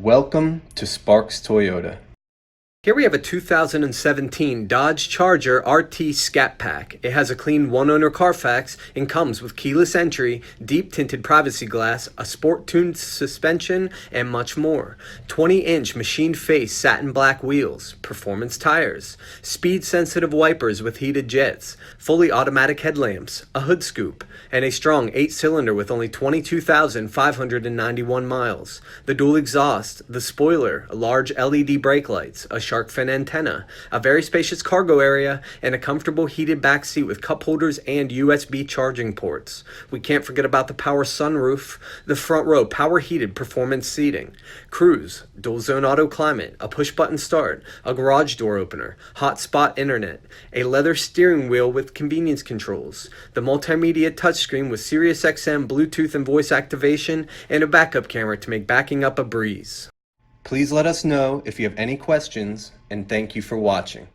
Welcome to Sparks Toyota. Here we have a 2017 Dodge Charger RT Scat Pack. It has a clean one-owner Carfax and comes with keyless entry, deep tinted privacy glass, a sport-tuned suspension, and much more. 20-inch machined face satin black wheels, performance tires, speed-sensitive wipers with heated jets, fully automatic headlamps, a hood scoop, and a strong 8-cylinder with only 22,591 miles. The dual exhaust, the spoiler, large LED brake lights, a shark fin antenna, a very spacious cargo area, and a comfortable heated back seat with cup holders and USB charging ports. We can't forget about the power sunroof, the front row power heated performance seating, cruise, dual zone auto climate, a push button start, a garage door opener, hotspot internet, a leather steering wheel with convenience controls, the multimedia touchscreen with Sirius XM Bluetooth and voice activation, and a backup camera to make backing up a breeze. Please let us know if you have any questions, and thank you for watching.